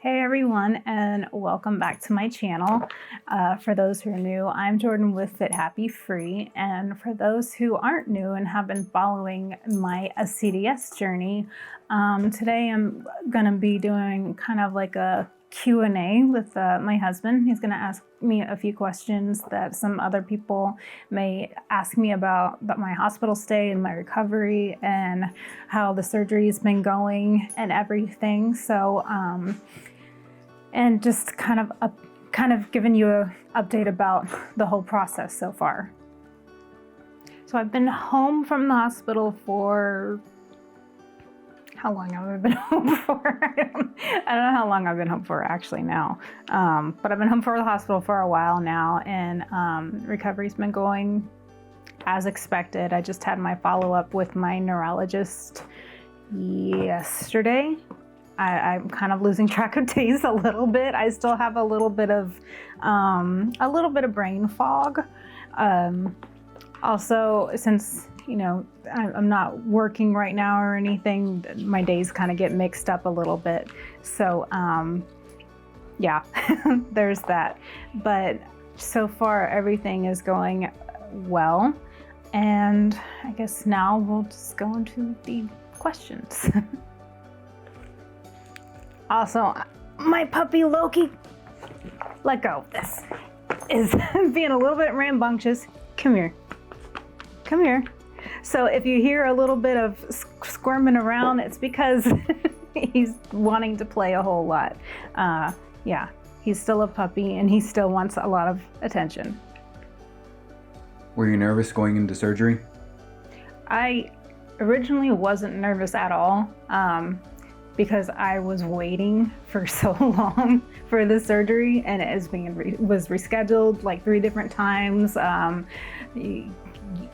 Hey everyone, and welcome back to my channel. For those who are new, I'm Jordan with Fit Happy Free, and for those who aren't new and have been following my SCDS journey, today I'm going to be doing kind of like a Q&A with my husband. He's going to ask me a few questions that some other people may ask me about my hospital stay and my recovery and how the surgery's been going and everything. So, and just kind of giving you an update about the whole process so far. So I've been home from the hospital for, how long have I been home for? I don't know how long I've been home for actually now. But I've been home from the hospital for a while now, and recovery's been going as expected. I just had my follow-up with my neurologist yesterday. I'm kind of losing track of days a little bit. I still have a little bit of brain fog. Also, since I'm not working right now or anything, my days kind of get mixed up a little bit. So yeah, there's that. But so far everything is going well, and I guess now we'll just go into the questions. Also, my puppy Loki, let go of this, is being a little bit rambunctious. Come here. Come here. So if you hear a little bit of squirming around, it's because he's wanting to play a whole lot. Yeah, he's still a puppy and he still wants a lot of attention. Were you nervous going into surgery? I originally wasn't nervous at all. Because I was waiting for so long for the surgery, and it was rescheduled like 3 different times. I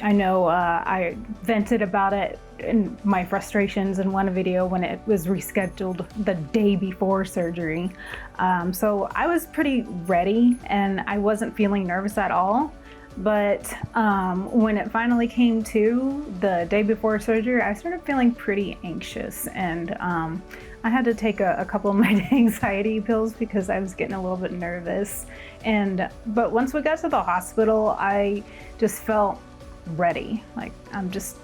know I vented about it in my frustrations in one video when it was rescheduled the day before surgery. So I was pretty ready and I wasn't feeling nervous at all. But when it finally came to the day before surgery, I started feeling pretty anxious, and I had to take a couple of my anxiety pills because I was getting a little bit nervous. But once we got to the hospital, I just felt ready. Like I'm just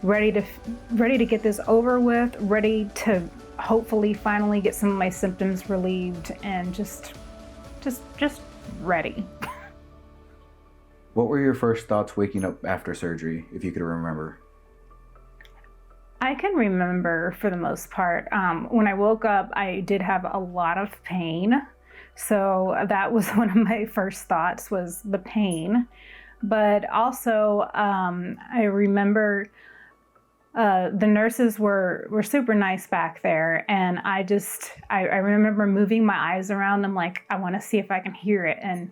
ready to get this over with, ready to hopefully finally get some of my symptoms relieved, and just ready. What were your first thoughts waking up after surgery, if you could remember? I can remember for the most part. When I woke up, I did have a lot of pain. So that was one of my first thoughts, was the pain. But also, I remember the nurses were super nice back there. And I remember moving my eyes around. I'm like, I want to see if I can hear it. And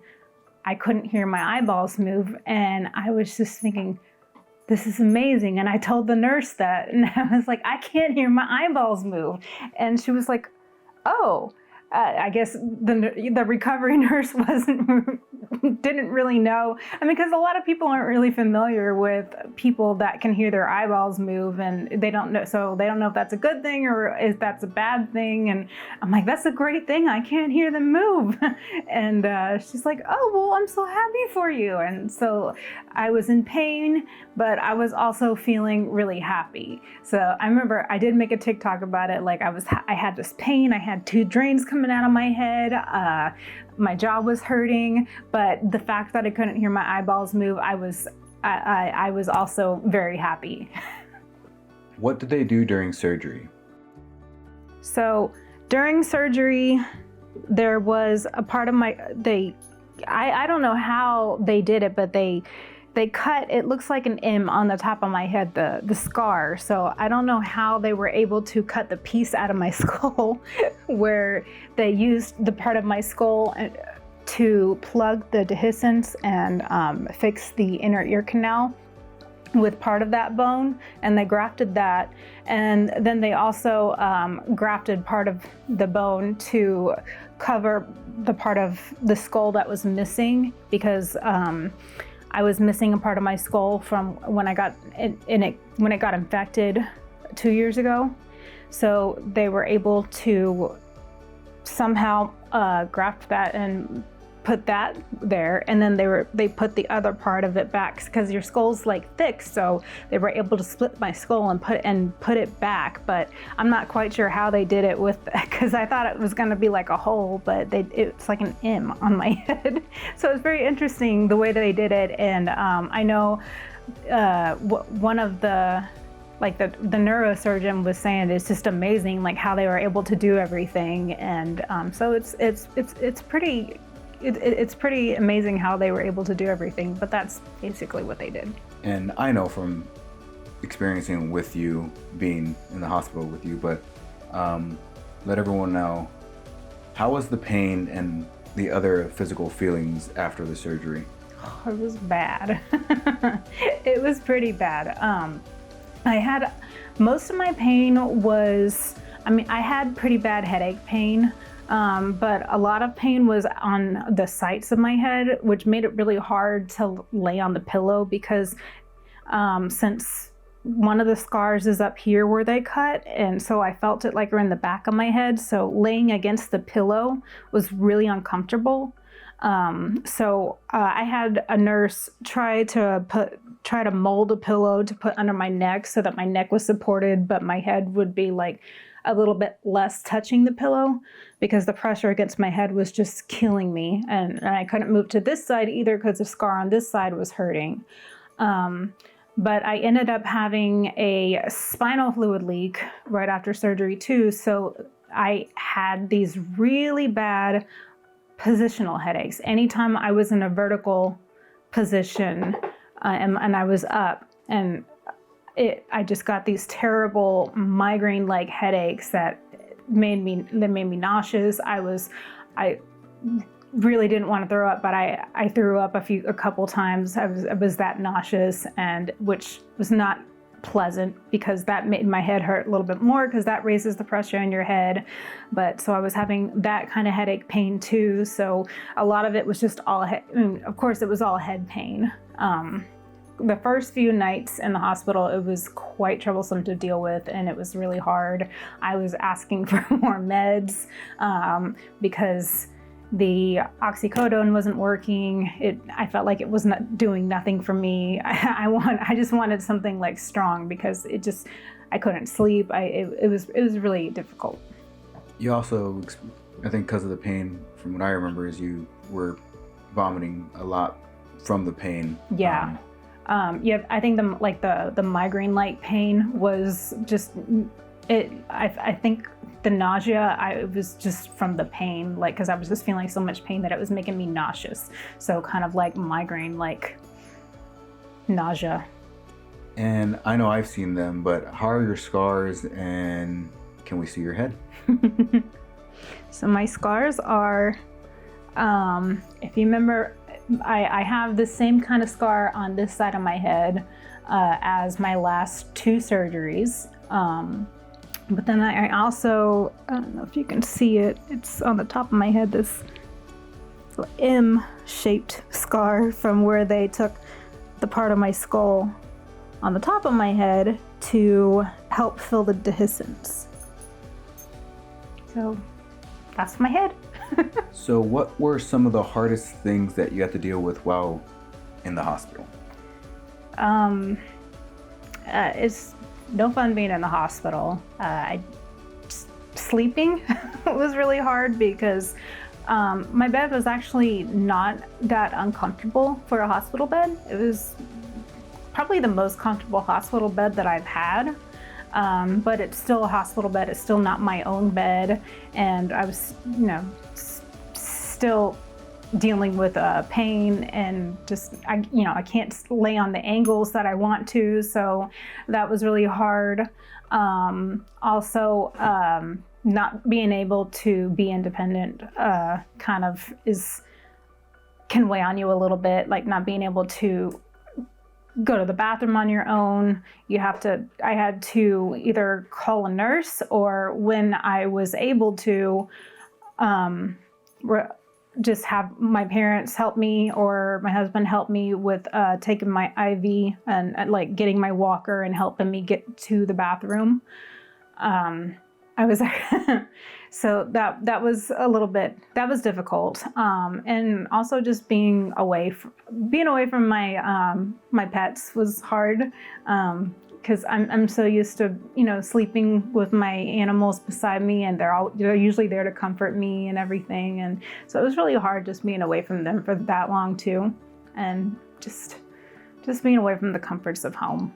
I couldn't hear my eyeballs move, and I was just thinking, this is amazing. And I told the nurse that, and I was like, I can't hear my eyeballs move. And she was like, oh, I guess the recovery nurse didn't really know. I mean, because a lot of people aren't really familiar with people that can hear their eyeballs move, and they don't know. So they don't know if that's a good thing or if that's a bad thing. And I'm like, that's a great thing. I can't hear them move. And she's like, oh, well, I'm so happy for you. And so I was in pain, but I was also feeling really happy. So I remember I did make a TikTok about it. Like I had this pain. I had 2 drains coming out of my head. My jaw was hurting, but the fact that I couldn't hear my eyeballs move, I was also very happy. What did they do during surgery? So during surgery, there was a part of I don't know how they did it, but they cut, it looks like an M on the top of my head, the scar. So I don't know how they were able to cut the piece out of my skull where they used the part of my skull to plug the dehiscence and fix the inner ear canal with part of that bone, and they grafted that. And then they also grafted part of the bone to cover the part of the skull that was missing, because I was missing a part of my skull from when I got when it got infected 2 years ago. So they were able to somehow grafted that and put that there, and then they put the other part of it back because your skull's like thick, so they were able to split my skull and put it back. But I'm not quite sure how they did it with, because I thought it was going to be like a hole, but it's like an M on my head. So it's very interesting the way that they did it. And I know one of the neurosurgeon was saying it's just amazing like how they were able to do everything. And so it's pretty amazing how they were able to do everything, but that's basically what they did. And I know from experiencing with you, being in the hospital with you, but let everyone know, how was the pain and the other physical feelings after the surgery? Oh, it was bad. It was pretty bad. I had, most of my pain was, I had pretty bad headache pain. But a lot of pain was on the sides of my head, which made it really hard to lay on the pillow because since one of the scars is up here where they cut, and so I felt it like in the back of my head. So laying against the pillow was really uncomfortable. So I had a nurse try to mold a pillow to put under my neck so that my neck was supported, but my head would be like a little bit less touching the pillow because the pressure against my head was just killing me. And I couldn't move to this side either because the scar on this side was hurting. But I ended up having a spinal fluid leak right after surgery too. So I had these really bad positional headaches. Anytime I was in a vertical position and I was up, and I just got these terrible migraine-like headaches that made me nauseous. I really didn't want to throw up, but I threw up a couple times. I was that nauseous, and which was not pleasant because that made my head hurt a little bit more because that raises the pressure in your head. But so I was having that kind of headache pain too. So a lot of it was just all of course it was all head pain. The first few nights in the hospital, it was quite troublesome to deal with, and it was really hard. I was asking for more meds because the oxycodone wasn't working. I felt like it was not doing nothing for me. I just wanted something like strong because I couldn't sleep. It was really difficult. You also, I think because of the pain, from what I remember, is you were vomiting a lot from the pain. Yeah. Yeah, I think the migraine-like pain was just it. I think the nausea, it was just from the pain, like because I was just feeling so much pain that it was making me nauseous. So kind of like migraine-like nausea. And I know I've seen them, but how are your scars? And can we see your head? So my scars are, if you remember, I have the same kind of scar on this side of my head as my last two surgeries. But then I also, I don't know if you can see it, it's on the top of my head, this M-shaped scar from where they took the part of my skull on the top of my head to help fill the dehiscence. So that's my head. So what were some of the hardest things that you had to deal with while in the hospital? It's no fun being in the hospital. Sleeping was really hard because my bed was actually not that uncomfortable for a hospital bed. It was probably the most comfortable hospital bed that I've had. But it's still a hospital bed. It's still not my own bed. And I was, still dealing with pain and just, I can't lay on the angles that I want to. So that was really hard. Also, not being able to be independent kind of can weigh on you a little bit, like not being able to go to the bathroom on your own. I had to either call a nurse, or when I was able to, just have my parents help me or my husband help me with taking my IV and like getting my walker and helping me get to the bathroom. I was so that was a little bit, that was difficult, and also just being away from my my pets was hard, because I'm so used to sleeping with my animals beside me, and they're usually there to comfort me and everything, and so it was really hard just being away from them for that long too, and just being away from the comforts of home.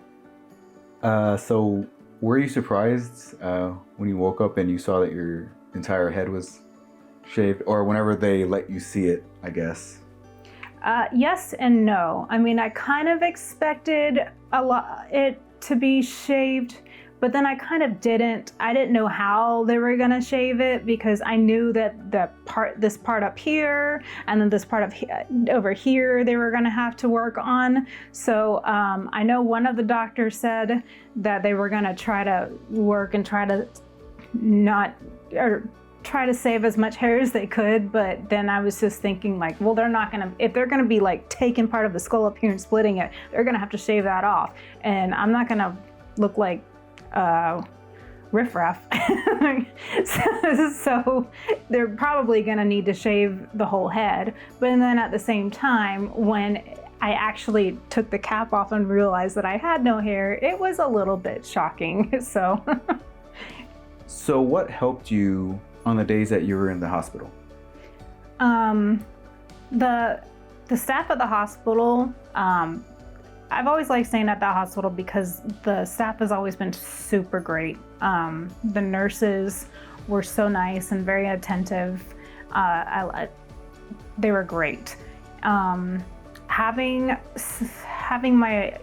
So were you surprised when you woke up and you saw that your entire head was shaved, or whenever they let you see it, I guess? Yes and no. I mean, I kind of expected it to be shaved, but then I kind of didn't. I didn't know how they were gonna shave it, because I knew that this part up here and then this part over here they were gonna have to work on. So I know one of the doctors said that they were gonna try to work and try to save as much hair as they could, but then I was just thinking, like, well, if they're gonna be like taking part of the skull up here and splitting it, they're gonna have to shave that off, and I'm not gonna look like riffraff. So they're probably gonna need to shave the whole head. But then at the same time, when I actually took the cap off and realized that I had no hair, it was a little bit shocking. So what helped you on the days that you were in the hospital? The staff at the hospital, I've always liked staying at that hospital because the staff has always been super great. The nurses were so nice and very attentive. They were great. Having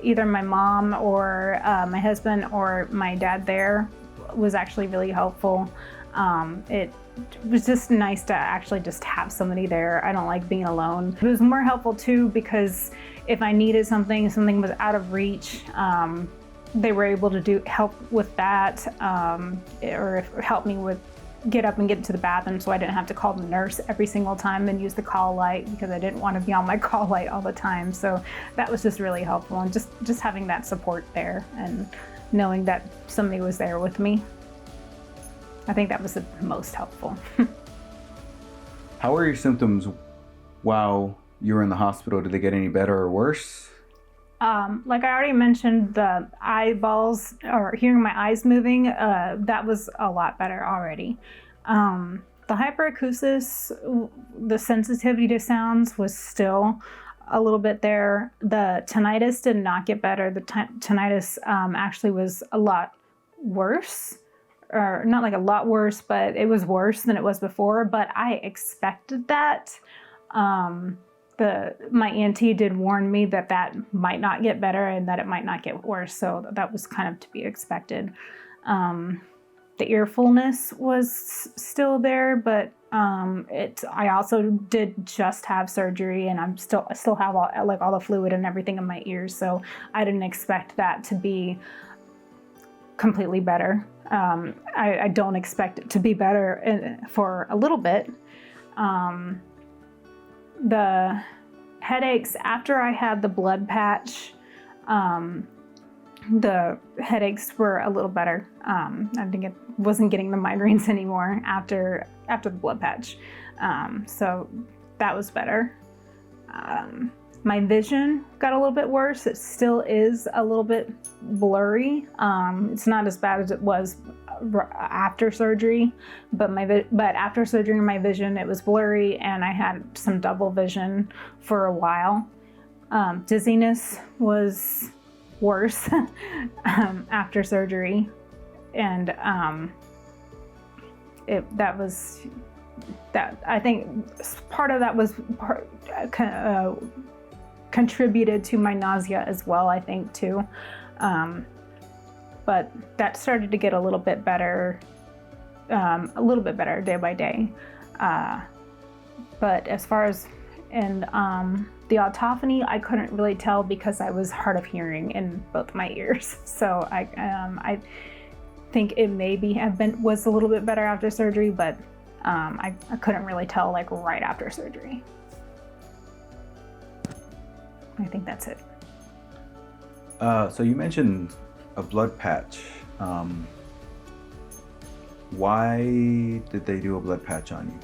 either my mom or my husband or my dad there was actually really helpful. It was just nice to actually just have somebody there. I don't like being alone. It was more helpful too, because if I needed something was out of reach, they were able to help with that, or help me with get up and get to the bathroom, so I didn't have to call the nurse every single time and use the call light, because I didn't want to be on my call light all the time. So that was just really helpful, and just having that support there and knowing that somebody was there with me. I think that was the most helpful. How were your symptoms while you were in the hospital? Did they get any better or worse? Like I already mentioned, the eyeballs, or hearing my eyes moving, that was a lot better already. The hyperacusis, the sensitivity to sounds was still a little bit there. The tinnitus did not get better. The tinnitus actually was a lot worse. Or not like a lot worse, but it was worse than it was before, but I expected that. My auntie did warn me that might not get better and that it might not get worse, so that was kind of to be expected. The ear fullness was still there, but I also did just have surgery, and I still have all the fluid and everything in my ears, so I didn't expect that to be completely better. I don't expect it to be better for a little bit. The headaches after I had the blood patch, the headaches were a little better. I wasn't getting the migraines anymore after the blood patch, so that was better. My vision got a little bit worse. It still is a little bit blurry. It's not as bad as it was after surgery, but after surgery, my vision, it was blurry, and I had some double vision for a while. Dizziness was worse after surgery, and I think part of that was contributed to my nausea as well, I think too. But that started to get a little bit better day by day. But as far as the autophony, I couldn't really tell because I was hard of hearing in both my ears. So I think it maybe was a little bit better after surgery, but I couldn't really tell like right after surgery. I think that's it. So you mentioned a blood patch. Why did they do a blood patch on you?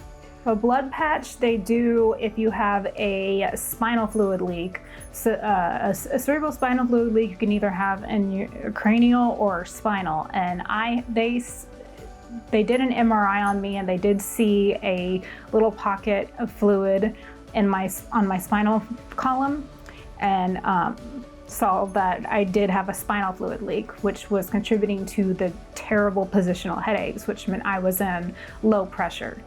A blood patch they do if you have a spinal fluid leak. So, a cerebral spinal fluid leak you can either have in your cranial or spinal. And they did an MRI on me, and they did see a little pocket of fluid on my spinal column, and saw that I did have a spinal fluid leak, which was contributing to the terrible positional headaches, which meant I was in low pressure.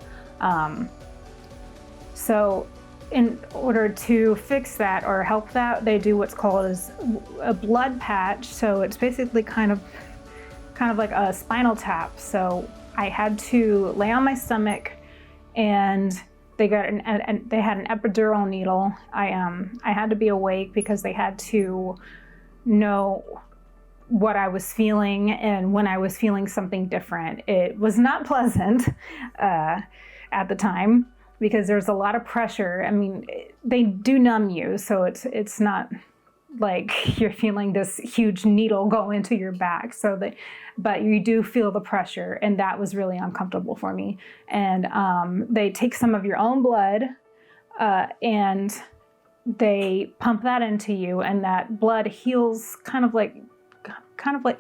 So in order to fix that or help that, they do what's called a blood patch. So it's basically kind of like a spinal tap. So I had to lay on my stomach, and they had an epidural needle. I had to be awake because they had to know what I was feeling and when I was feeling something different. It was not pleasant at the time because there's a lot of pressure. I mean, they do numb you, so it's not like you're feeling this huge needle go into your back. But you do feel the pressure, and that was really uncomfortable for me. And they take some of your own blood and they pump that into you, and that blood heals kind of like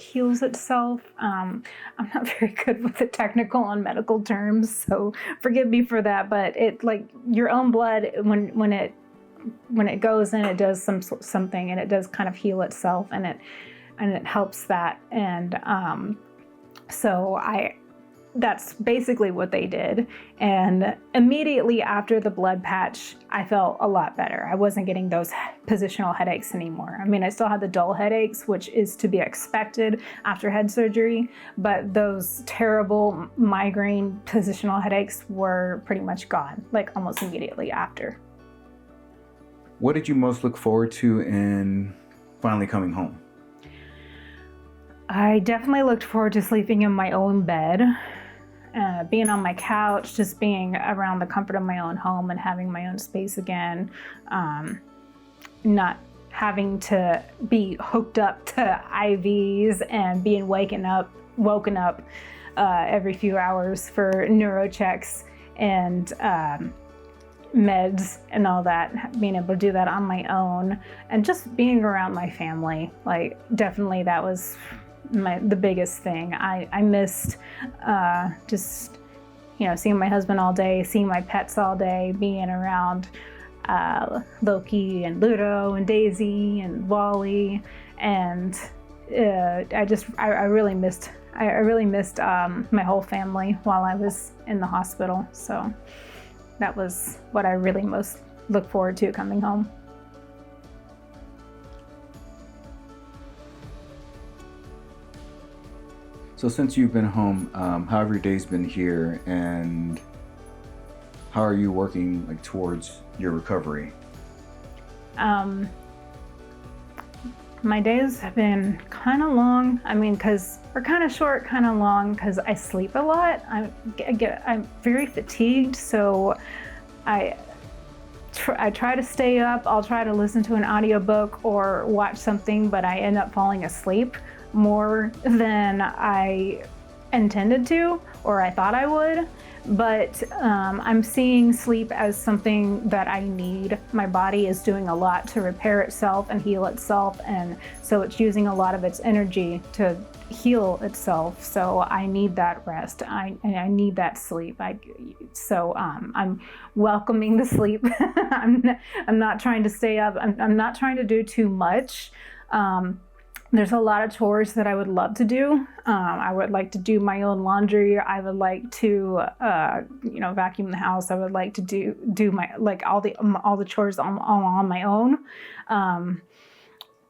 heals itself. I'm not very good with the technical and medical terms, so forgive me for that. But it, like, your own blood, when it goes in, it does something, and it does kind of heal itself, and it helps that. And so that's basically what they did. And immediately after the blood patch, I felt a lot better. I wasn't getting those positional headaches anymore. I mean, I still had the dull headaches, which is to be expected after head surgery, but those terrible migraine positional headaches were pretty much gone, like almost immediately after. What did you most look forward to in finally coming home? I definitely looked forward to sleeping in my own bed, being on my couch, just being around the comfort of my own home and having my own space again, not having to be hooked up to IVs and being woken up every few hours for neuro checks and meds and all that, being able to do that on my own, and just being around my family. Like, definitely that was the biggest thing. I missed just, seeing my husband all day, seeing my pets all day, being around Loki and Ludo and Daisy and Wally, and I really missed my whole family while I was in the hospital. So that was what I really most look forward to coming home. So since you've been home, how have your days been here, and how are you working towards your recovery? My days have been kind of long. I mean, or kind of short, kind of long, because I sleep a lot. I'm very fatigued, so I try to stay up. I'll try to listen to an audiobook or watch something, but I end up falling asleep more than I intended to, or I thought I would. But I'm seeing sleep as something that I need. My body is doing a lot to repair itself and heal itself, and so it's using a lot of its energy to heal itself. So I need that rest. I need that sleep. I'm welcoming the sleep. I'm not trying to stay up. I'm not trying to do too much. There's a lot of chores that I would love to do. I would like to do my own laundry. I would like to, vacuum the house. I would like to do my, all the chores on my own.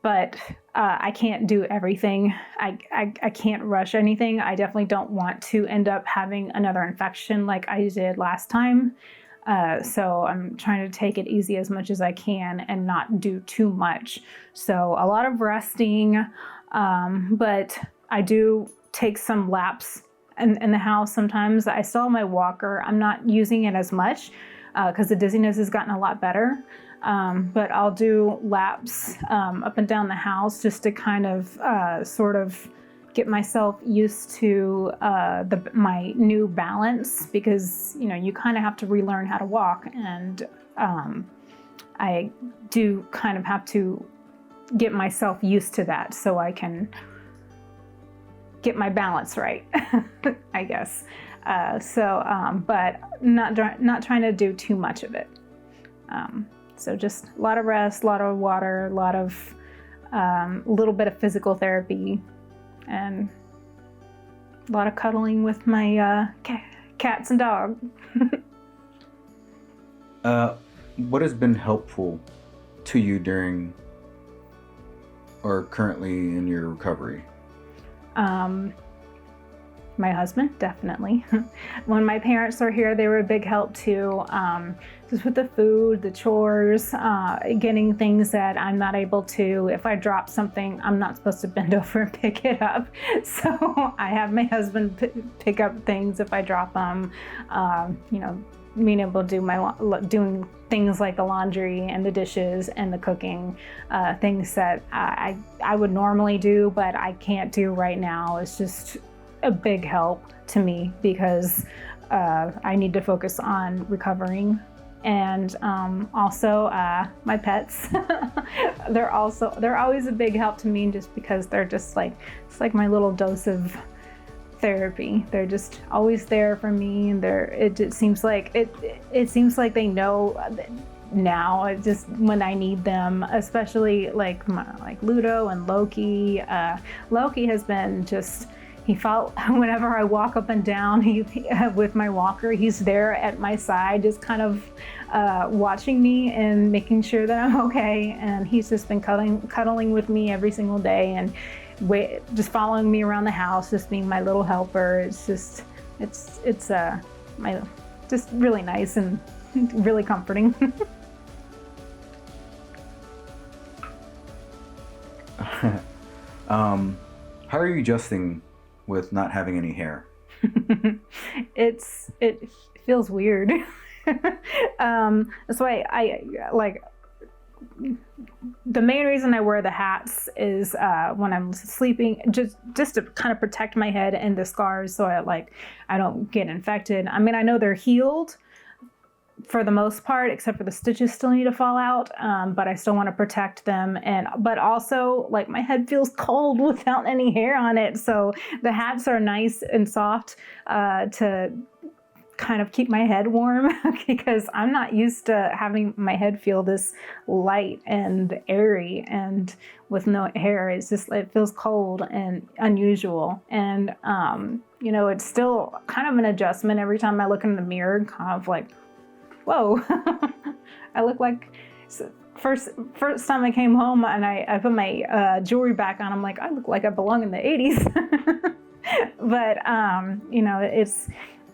But I can't do everything. I can't rush anything. I definitely don't want to end up having another infection like I did last time. So I'm trying to take it easy as much as I can and not do too much. So a lot of resting, but I do take some laps in the house sometimes. I still have my walker. I'm not using it as much because the dizziness has gotten a lot better. But I'll do laps up and down the house just to kind of sort of get myself used to my new balance, because you kind of have to relearn how to walk, and I do kind of have to get myself used to that so I can get my balance right, I guess. But not trying to do too much of it. So just a lot of rest, a lot of water, a little bit of physical therapy, and a lot of cuddling with my cats and dog. What has been helpful to you during or currently in your recovery? My husband, definitely. When my parents are here, they were a big help too. Just with the food, the chores, getting things that I'm not able to. If I drop something, I'm not supposed to bend over and pick it up. So I have my husband pick up things if I drop them. Being able to doing things like the laundry and the dishes and the cooking, things that I would normally do, but I can't do right now. It's just a big help to me, because I need to focus on recovering. And also my pets, they're always a big help to me, just because they're just it's like my little dose of therapy. They're just always there for me, and it seems like they know now, just when I need them, especially like Ludo and Loki. Loki has been just, he felt whenever I walk up and down, he with my walker, he's there at my side, just kind of watching me and making sure that I'm okay. And he's just been cuddling with me every single day, and just following me around the house, just being my little helper. It's just just really nice and really comforting. How are you adjusting with not having any hair? It feels weird. That's why the main reason I wear the hats is when I'm sleeping, just to kind of protect my head and the scars, so I don't get infected. I mean, I know they're healed for the most part, except for the stitches still need to fall out, but I still want to protect them. But also, my head feels cold without any hair on it, so the hats are nice and soft to kind of keep my head warm, because I'm not used to having my head feel this light and airy, and with no hair, it feels cold and unusual. And it's still kind of an adjustment every time I look in the mirror, kind of like, whoa. I look like, first time I came home and I put my jewelry back on, I'm like, I look like I belong in the 80s. But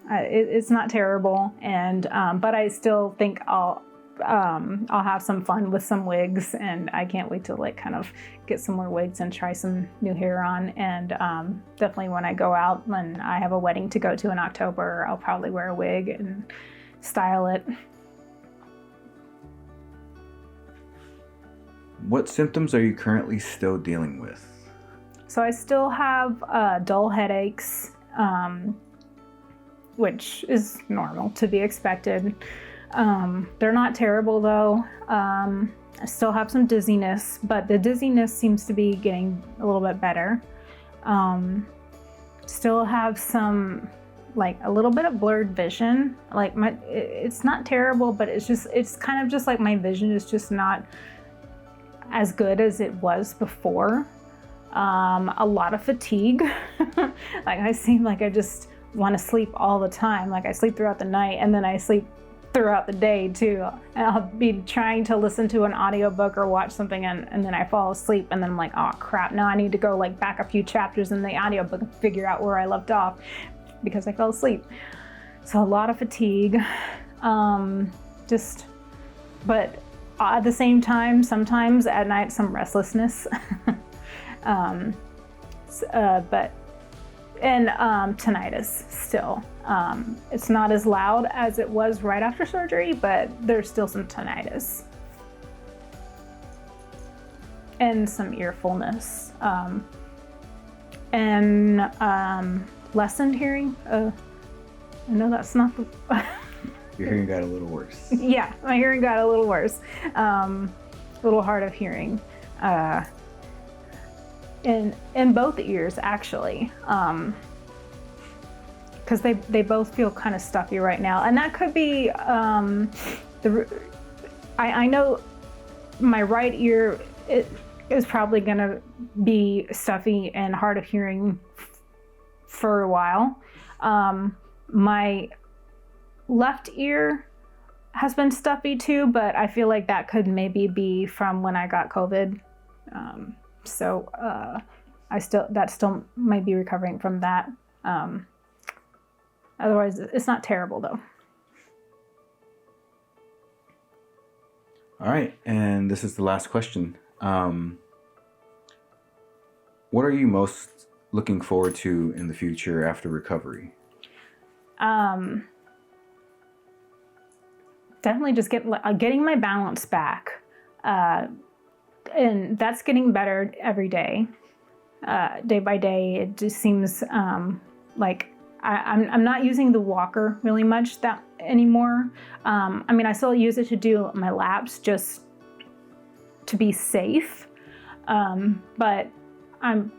it's not terrible, and but I still think I'll have some fun with some wigs, and I can't wait to kind of get some more wigs and try some new hair on. And definitely when I go out, when I have a wedding to go to in October, I'll probably wear a wig and style it. What symptoms are you currently still dealing with? So I still have dull headaches, which is normal, to be expected. They're not terrible though. I still have some dizziness, but the dizziness seems to be getting a little bit better. Still have some, a little bit of blurred vision. It's not terrible, but it's kind of just my vision is just not as good as it was before. A lot of fatigue. I seem like I just want to sleep all the time. I sleep throughout the night, and then I sleep throughout the day too. And I'll be trying to listen to an audiobook or watch something, and then I fall asleep, and then I'm like, oh crap, now I need to go back a few chapters in the audiobook and figure out where I left off because I fell asleep. So a lot of fatigue. But at the same time, sometimes at night, some restlessness. And tinnitus still. It's not as loud as it was right after surgery, but there's still some tinnitus. And some ear fullness. and lessened hearing. I know that's not the. Your hearing got a little worse. Yeah, my hearing got a little worse. A little hard of hearing. In both ears, actually. Because they both feel kind of stuffy right now. And that could be, I know my right ear is probably gonna be stuffy and hard of hearing for a while. My left ear has been stuffy too, but I feel like that could maybe be from when I got COVID. That still might be recovering from that. Otherwise, it's not terrible though. All right, and this is the last question. What are you most looking forward to in the future after recovery? Definitely just getting my balance back. And that's getting better every day. Day by day, it just seems like I'm not using the walker really much anymore. I mean, I still use it to do my laps just to be safe, but I'm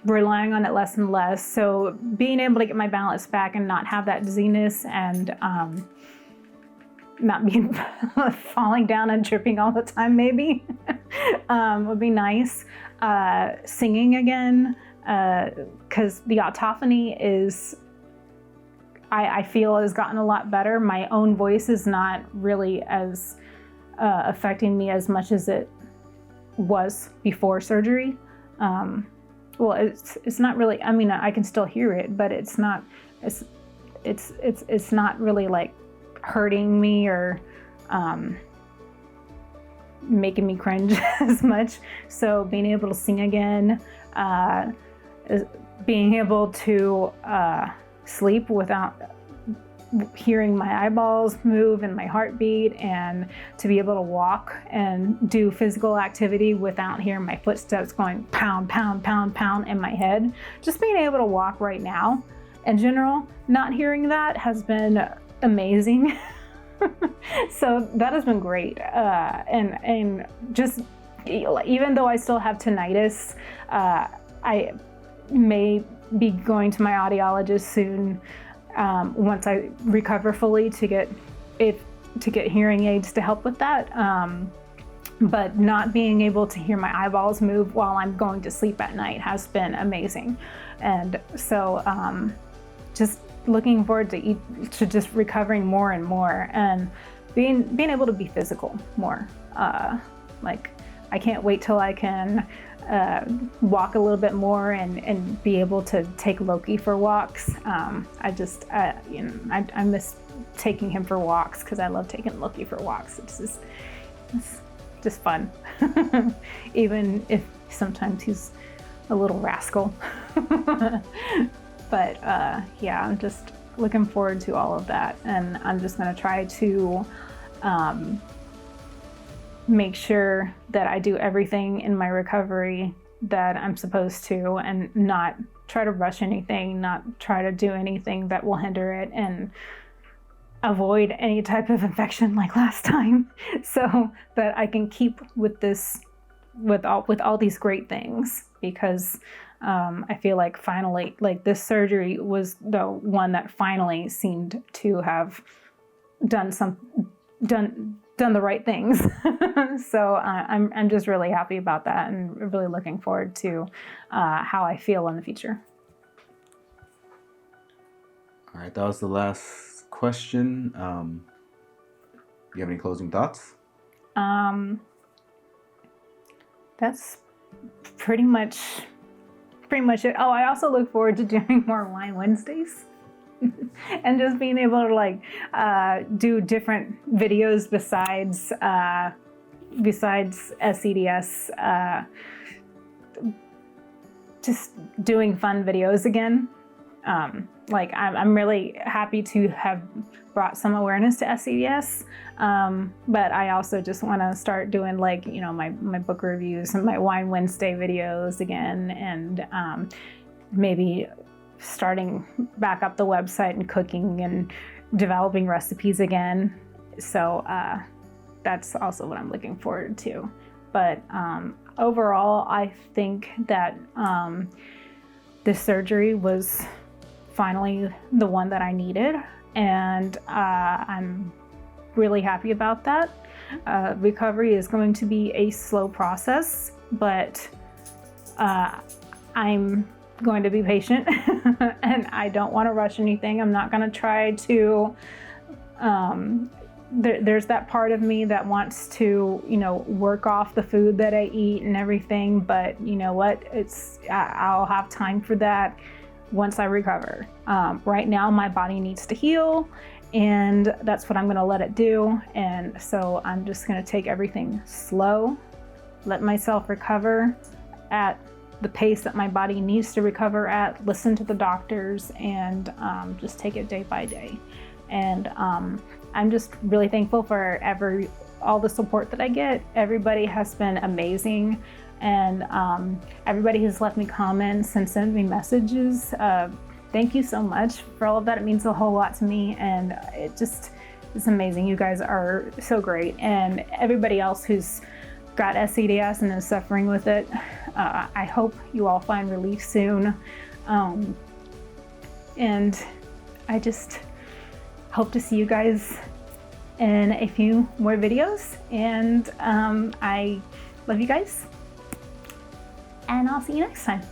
relying on it less and less. So being able to get my balance back and not have that dizziness and not be falling down and tripping all the time maybe would be nice. Singing again, because the autophony is, I feel, has gotten a lot better. My own voice is not really as affecting me as much as it was before surgery. Well, it's not really, I mean, I can still hear it, but it's not really like hurting me or making me cringe as much. So being able to sing again, being able to sleep without hearing my eyeballs move and my heartbeat, and to be able to walk and do physical activity without hearing my footsteps going pound, pound, pound, pound in my head. Just being able to walk right now, in general, not hearing that has been amazing. So that has been great. And just, even though I still have tinnitus, I may be going to my audiologist soon, once I recover fully, to get hearing aids to help with that. But not being able to hear my eyeballs move while I'm going to sleep at night has been amazing. And so just looking forward to just recovering more and more, and being able to be physical more. Like, I can't wait till I can walk a little bit more and be able to take Loki for walks. I miss taking him for walks because I love taking Loki for walks. It's just fun. Even if sometimes he's a little rascal. But yeah, I'm just looking forward to all of that, and I'm just going to try to make sure that I do everything in my recovery that I'm supposed to, and not try to rush anything, not try to do anything that will hinder it, and avoid any type of infection like last time, so that I can keep with this, with all these great things. Because I feel like finally, like, this surgery was the one that finally seemed to have done the right things. So I'm just really happy about that, and really looking forward to how I feel in the future. All right, that was the last question. Do you have any closing thoughts? That's pretty much it. Oh, I also look forward to doing more Wine Wednesdays. And just being able to, like, do different videos besides SCDS, just doing fun videos again. Like, I'm really happy to have brought some awareness to SCDS, but I also just want to start doing, like, you know, my book reviews and my Wine Wednesday videos again, and maybe starting back up the website and cooking and developing recipes again. So that's also what I'm looking forward to. But overall, I think that this surgery was finally the one that I needed, and I'm really happy about that. Recovery is going to be a slow process, but I'm going to be patient and I don't want to rush anything. I'm not going to try to there's that part of me that wants to, work off the food that I eat and everything, but you know what? I'll have time for that once I recover. Right now, my body needs to heal, and that's what I'm going to let it do. And so I'm just going to take everything slow, let myself recover at the pace that my body needs to recover at, listen to the doctors, and just take it day by day. And I'm just really thankful for all the support that I get. Everybody has been amazing, and everybody who's left me comments and sent me messages. Thank you so much for all of that. It means a whole lot to me, and it's amazing. You guys are so great, and everybody else who's got SCDS and is suffering with it, I hope you all find relief soon. And I just hope to see you guys in a few more videos, and I love you guys, and I'll see you next time.